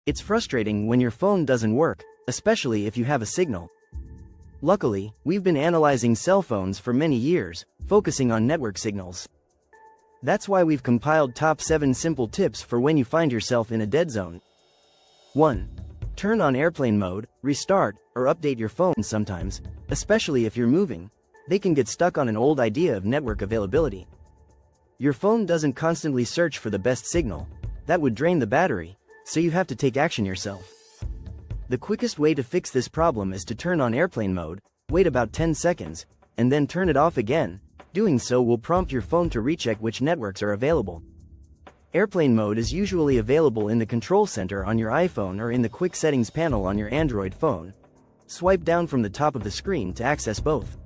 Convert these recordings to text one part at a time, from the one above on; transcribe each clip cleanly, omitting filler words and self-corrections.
It's frustrating when your phone doesn't work, especially if you have a signal. Luckily, we've been analyzing cell phones for many years, focusing on network signals. That's why we've compiled top 7 simple tips for when you find yourself in a dead zone. 1. Turn on airplane mode, restart, or update your phone sometimes, especially if you're moving. They can get stuck on an old idea of network availability. Your phone doesn't constantly search for the best signal. That would drain the battery, so you have to take action yourself. The quickest way to fix this problem is to turn on airplane mode, wait about 10 seconds, and then turn it off again. Doing so will prompt your phone to recheck which networks are available. Airplane mode is usually available in the control center on your iPhone or in the quick settings panel on your Android phone. Swipe down from the top of the screen to access both.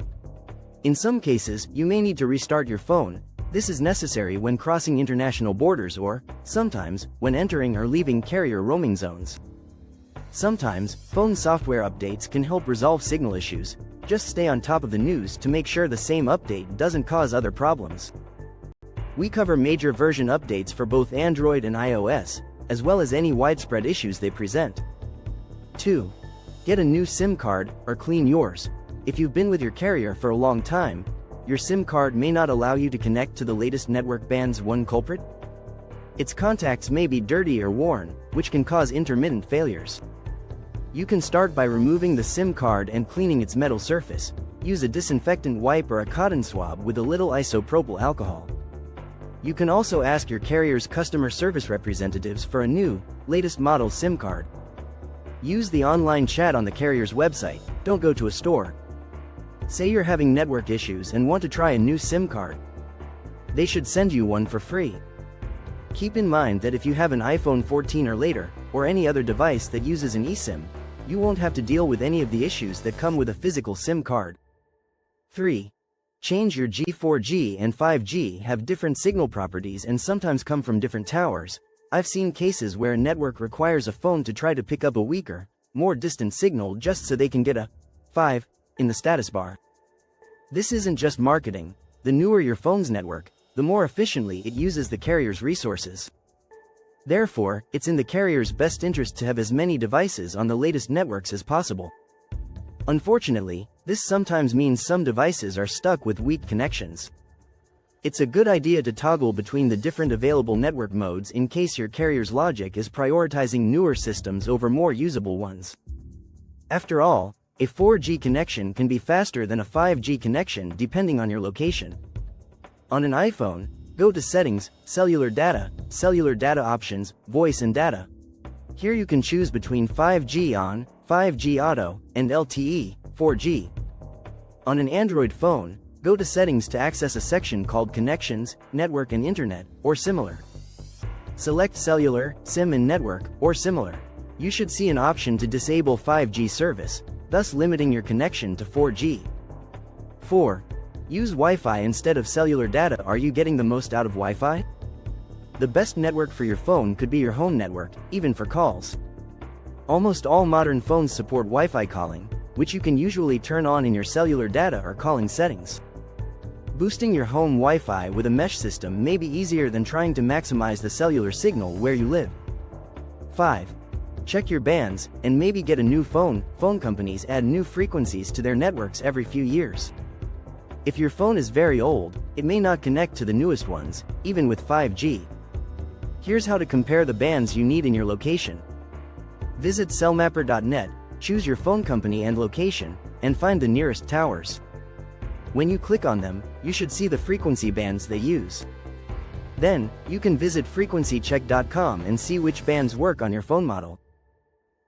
In some cases, you may need to restart your phone. This is necessary when crossing international borders or, sometimes, when entering or leaving carrier roaming zones. Sometimes, phone software updates can help resolve signal issues. Just stay on top of the news to make sure the same update doesn't cause other problems. We cover major version updates for both Android and iOS, as well as any widespread issues they present. 2. Get a new SIM card, or clean yours. If you've been with your carrier for a long time, your SIM card may not allow you to connect to the latest network bands. One culprit? Its contacts may be dirty or worn, which can cause intermittent failures. You can start by removing the SIM card and cleaning its metal surface. Use a disinfectant wipe or a cotton swab with a little isopropyl alcohol. You can also ask your carrier's customer service representatives for a new, latest model SIM card. Use the online chat on the carrier's website, don't go to a store. Say you're having network issues and want to try a new SIM card. They should send you one for free. Keep in mind that if you have an iPhone 14 or later, or any other device that uses an eSIM, you won't have to deal with any of the issues that come with a physical SIM card. 3. Change your G. 4G and 5G have different signal properties and sometimes come from different towers. I've seen cases where a network requires a phone to try to pick up a weaker, more distant signal just so they can get a 5 in the status bar. This isn't just marketing. The newer your phone's network, the more efficiently it uses the carrier's resources. Therefore, it's in the carrier's best interest to have as many devices on the latest networks as possible. Unfortunately, this sometimes means some devices are stuck with weak connections. It's a good idea to toggle between the different available network modes in case your carrier's logic is prioritizing newer systems over more usable ones. After all, a 4G connection can be faster than a 5G connection depending on your location. On an iPhone, go to Settings, Cellular Data Options, Voice and Data. Here you can choose between 5G on, 5G auto, and LTE, 4G. On an Android phone, go to Settings to access a section called Connections, Network and Internet, or similar. Select Cellular, SIM and Network, or similar. You should see an option to disable 5G service, thus limiting your connection to 4G. 4. Use Wi-Fi instead of cellular data. Are you getting the most out of Wi-Fi? The best network for your phone could be your home network, even for calls. Almost all modern phones support Wi-Fi calling, which you can usually turn on in your cellular data or calling settings. Boosting your home Wi-Fi with a mesh system may be easier than trying to maximize the cellular signal where you live. 5. Check your bands, and maybe get a new phone. Phone companies add new frequencies to their networks every few years. If your phone is very old, it may not connect to the newest ones, even with 5G. Here's how to compare the bands you need in your location. Visit cellmapper.net, choose your phone company and location, and find the nearest towers. When you click on them, you should see the frequency bands they use. Then, you can visit frequencycheck.com and see which bands work on your phone model.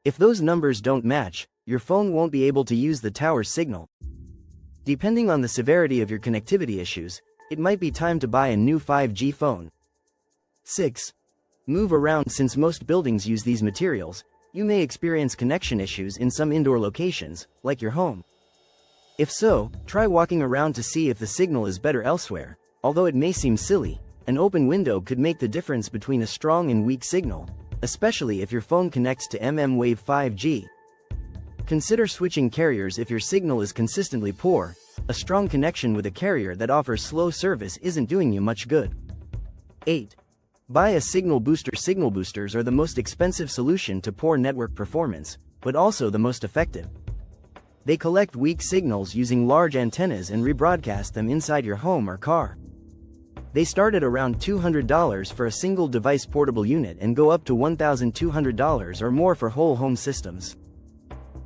If those numbers don't match, your phone won't be able to use the tower's signal. Depending on the severity of your connectivity issues, it might be time to buy a new 5G phone. 6. Move around. Since most buildings use these materials, you may experience connection issues in some indoor locations, like your home. If so, try walking around to see if the signal is better elsewhere. Although it may seem silly, an open window could make the difference between a strong and weak signal, especially if your phone connects to mmWave 5G. Consider switching carriers if your signal is consistently poor. A strong connection with a carrier that offers slow service isn't doing you much good. 8. Buy a signal booster. Signal boosters are the most expensive solution to poor network performance, but also the most effective. They collect weak signals using large antennas and rebroadcast them inside your home or car. They start at around $200 for a single device portable unit and go up to $1,200 or more for whole home systems.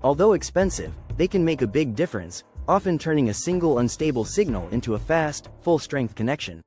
Although expensive, they can make a big difference, often turning a single unstable signal into a fast, full-strength connection.